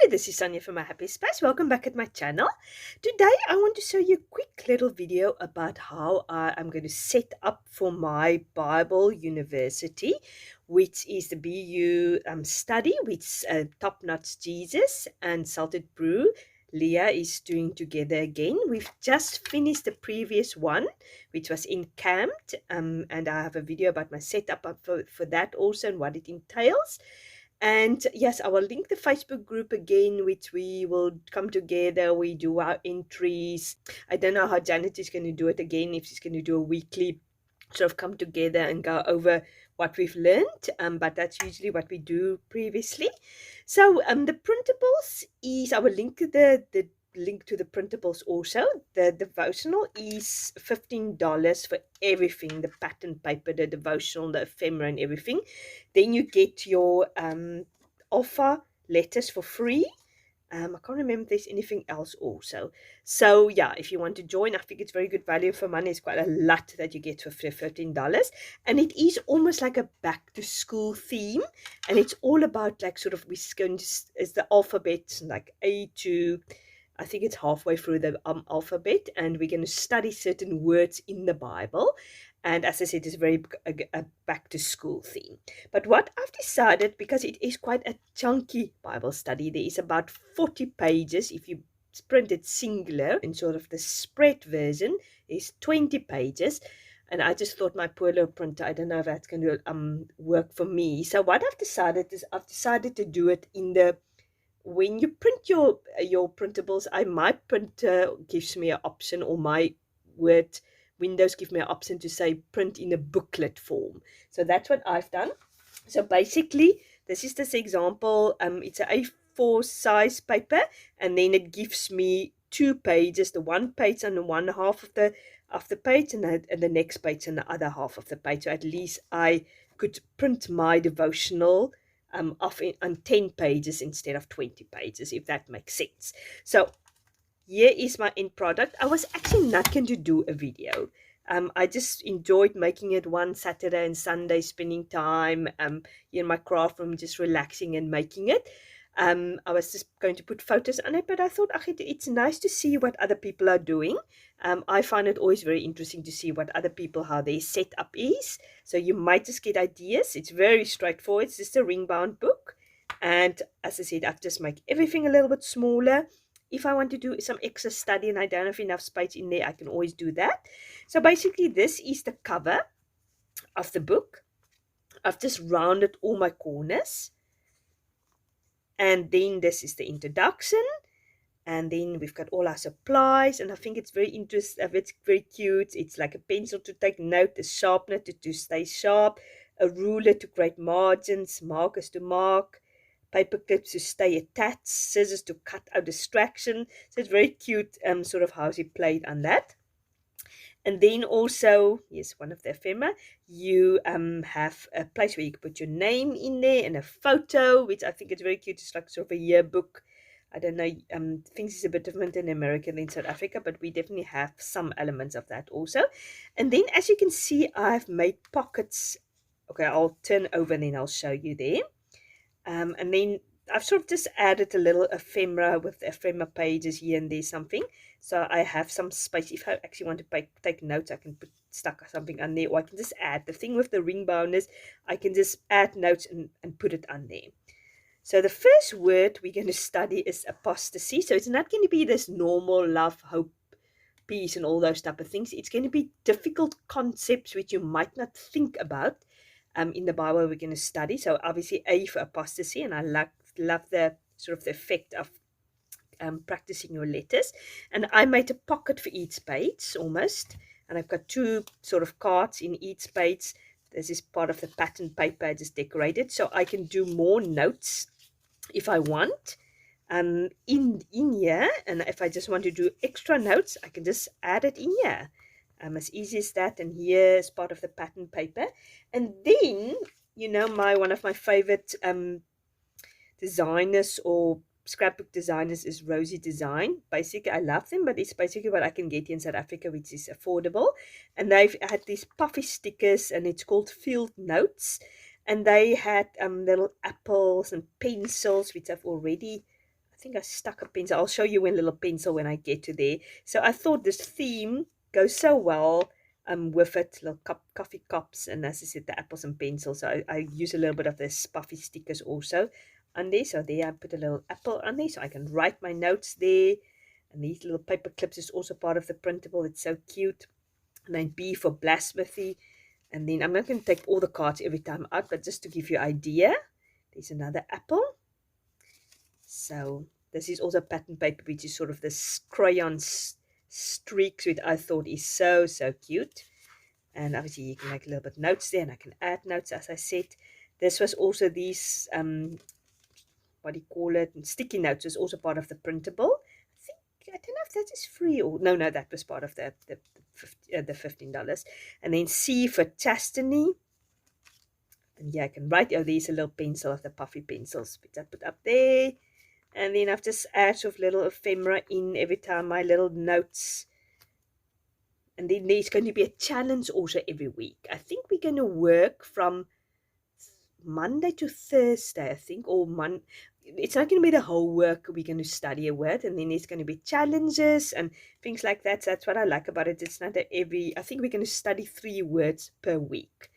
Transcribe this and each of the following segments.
Hello, this is Sonja from My Happy Space. Welcome back at my channel. Today I want to show you a quick little video about how I'm going to set up for my Bible University, which is the BU study, which Topknots Jesus and Saltedbrew Leah is doing together again. We've just finished the previous one, which was in Camped, and I have a video about my setup for that also and what it entails. And yes, I will link the Facebook group again, which we will come together. We do our entries. I don't know how Llanet is going to do it again, if she's going to do a weekly sort of come together and go over what we've learned. But that's usually what we do previously. So the printables is, I will link the link to the printables also. The devotional is $15 for everything, the pattern paper, the devotional, the ephemera and everything. Then you get your alpha letters for free. I can't remember if there's anything else also. So yeah, if you want to join, I think it's very good value for money. It's quite a lot that you get for $13. And it is almost like a back to school theme. And it's all about like sort of, we're going to, is the alphabet, like A to, I think it's halfway through the alphabet, and we're going to study certain words in the Bible. And as I said, it's very a back to school theme. But what I've decided, because it is quite a chunky Bible study, there is about 40 pages. If you print it singular, in sort of the spread version, is 20 pages. And I just thought my poor little printer, I don't know if that's going to work for me. So what I've decided is I've decided to do it in the, when you print your printables, my printer gives me an option, or my Word Windows give me an option to say print in a booklet form. So that's what I've done. So basically, this is this example. It's an A4 size paper, and then it gives me 2 pages, the one page on the one half of the page, and the next page on the other half of the page. So at least I could print my devotional off on 10 pages instead of 20 pages, if that makes sense. So here is my end product. I was actually not going to do a video. I just enjoyed making it one Saturday and Sunday, spending time in my craft room, just relaxing and making it. I was just going to put photos on it, but I thought it's nice to see what other people are doing. I find it always very interesting to see what other people, how their setup is. So you might just get ideas. It's very straightforward. It's just a ring-bound book. And as I said, I've just made everything a little bit smaller. If I want to do some extra study and I don't have enough space in there, I can always do that. So basically, this is the cover of the book. I've just rounded all my corners. And then this is the introduction. And then we've got all our supplies. And I think it's very interesting. It's very cute. It's like a pencil to take note, a sharpener to stay sharp, a ruler to create margins, markers to mark, paper clips to stay attached, scissors to cut out distraction. So it's very cute, sort of how she played on that. And then also, yes, one of the ephemera, you have a place where you can put your name in there and a photo, which I think is very cute. It's like sort of a yearbook. I don't know, things is a bit different in America than in South Africa, but we definitely have some elements of that also. And then, as you can see, I've made pockets. Okay, I'll turn over and then I'll show you there. And then I've sort of just added a little ephemera with the ephemera pages here and there something. So I have some space. If I actually want to take notes, I can stuck something on there, or I can just add. The thing with the ring bound is I can just add notes and put it on there. So the first word we're going to study is apostasy. So it's not going to be this normal love, hope, peace, and all those type of things. It's going to be difficult concepts which you might not think about. In the Bible we're going to study. So obviously A for apostasy, and I love the sort of the effect of practicing your letters. And I made a pocket for each page almost, and I've got 2 sort of cards in each page. This is part of the pattern paper I just decorated, so I can do more notes if I want in here. And if I just want to do extra notes, I can just add it in here. As easy as that. And here is part of the pattern paper. And then, you know, one of my favorite designers or scrapbook designers is Rosie Design. Basically, I love them, but it's basically what I can get in South Africa, which is affordable. And they've had these puffy stickers, and it's called Field Notes. And they had little apples and pencils, which I've already, I think I stuck a pencil. I'll show you a little pencil when I get to there. So I thought this theme goes so well with it, little coffee cups, and as I said, the apples and pencils. So I use a little bit of the puffy stickers also on there. So there I put a little apple on there so I can write my notes there. And these little paper clips is also part of the printable. It's so cute. And then B for blasphemy. And then I'm not going to take all the cards every time out, but just to give you an idea, there's another apple. So this is also pattern paper, which is sort of this crayon streaks, which I thought is so cute. And obviously you can make a little bit notes there, and I can add notes, as I said. This was also these, what do you call it, sticky notes was also part of the printable. I don't know if that is free or no, that was part of the $15. And then C for chastity. And yeah, I can write, oh, there's a little pencil of the puffy pencils, which I put up there. And then I've just added sort of little ephemera in every time, my little notes. And then there's going to be a challenge also every week. I think we're going to work from Monday to Thursday, I think, or it's not going to be the whole work we're going to study a word, and then there's going to be challenges and things like that. So that's what I like about it. It's not I think we're going to study 3 words per week.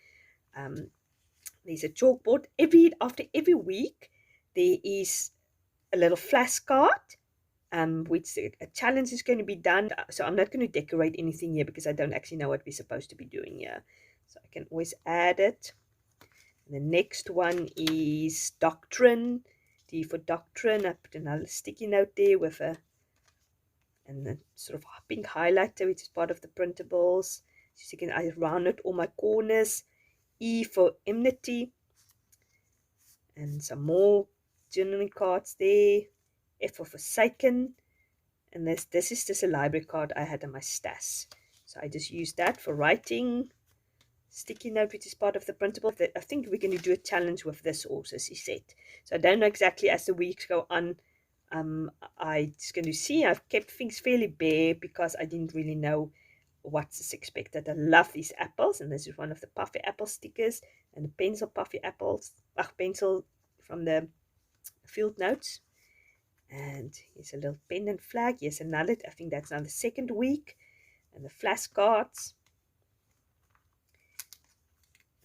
There's a chalkboard. After every week, there is a little flashcard, which a challenge is going to be done. So I'm not going to decorate anything here because I don't actually know what we're supposed to be doing here. So I can always add it. And the next one is doctrine. D for doctrine. I put another sticky note there with and a sort of pink highlighter, which is part of the printables. So I rounded all my corners. E for enmity. And some more journaling cards there. F for forsaken. And this is just a library card I had in my stash. So I just used that for writing. Sticky note, which is part of the printable. I think we're going to do a challenge with this also, she said. So I don't know exactly as the weeks go on. I just going to see. I've kept things fairly bare because I didn't really know what's expected. I love these apples, and this is one of the puffy apple stickers, and the pencil puffy apples. Pencil from the field notes. And here's a little pendant flag. Here's another. I think that's now the 2nd week. And the flashcards.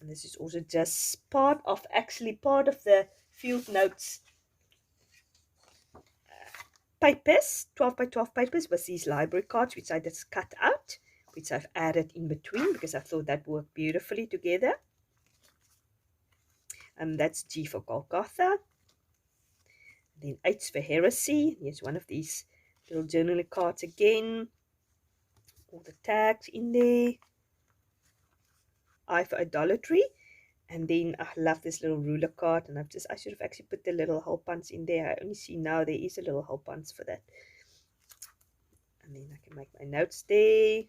And this is also just part of the field notes papers, 12 by 12 papers with these library cards, which I just cut out, which I've added in between because I thought that worked beautifully together. And that's G for Golgotha. Then H for heresy. Here's one of these little journaling cards again. All the tags in there. I for idolatry. And then I love this little ruler card, and I should have actually put the little hole punch in there. I only see now there is a little hole punch for that. And then I can make my notes there.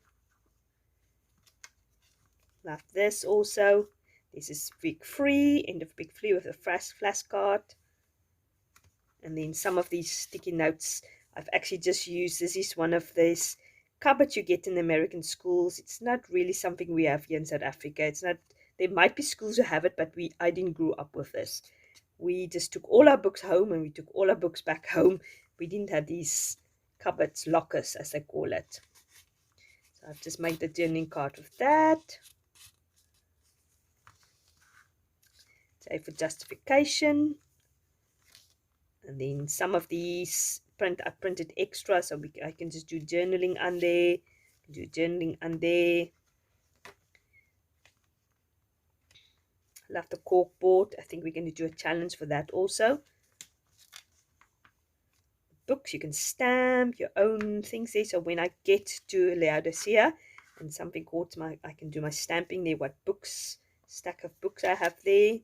Love this also. This is week 3, end of week 3 with a flash card. And then some of these sticky notes I've actually just used. This is one of these cupboards you get in American schools. It's not really something we have here in South Africa. It's not. There might be schools who have it, but I didn't grow up with this. We just took all our books home, and we took all our books back home. We didn't have these cupboards, lockers, as they call it. So I've just made the journaling card with that. Say for justification. And then some of these I printed extra, so I can just do journaling on there. Do journaling on there. Love the cork board. I think we're going to do a challenge for that also. Books, you can stamp your own things there. So when I get to Laodicea and something called I can do my stamping there. What books, stack of books I have there.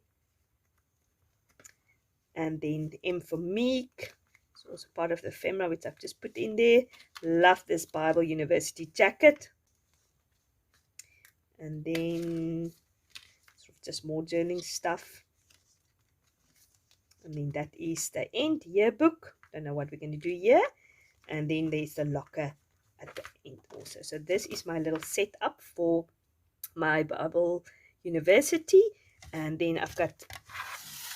And then M for meek. It's also part of the ephemera, which I've just put in there. Love this Bible University jacket. And then just more journaling stuff. And then that is the end yearbook. Don't know what we're going to do here. And then there's the locker at the end also. So this is my little setup for my Bible University. And then I've got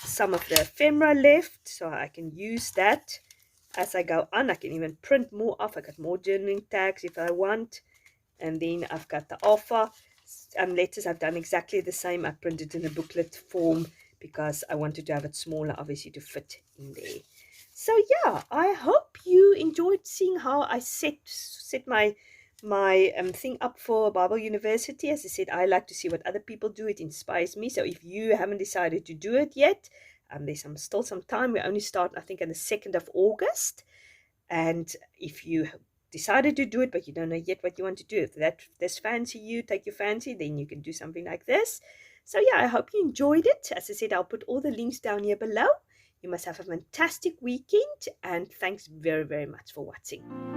some of the ephemera left, so I can use that as I go on. I can even print more off. I got more journaling tags if I want. And then I've got the alpha letters. I've done exactly the same. I printed in a booklet form because I wanted to have it smaller, obviously, to fit in there. So yeah, I hope you enjoyed seeing how I set my thing up for Bible University. As I said, I like to see what other people do. It inspires me. So if you haven't decided to do it yet, there's still some time. We only start, I think, on the 2nd of August. And if you decided to do it, but you don't know yet what you want to do, if this fancy you, take your fancy, then you can do something like this. So yeah, I hope you enjoyed it. As I said, I'll put all the links down here below. You must have a fantastic weekend, and thanks very, very much for watching.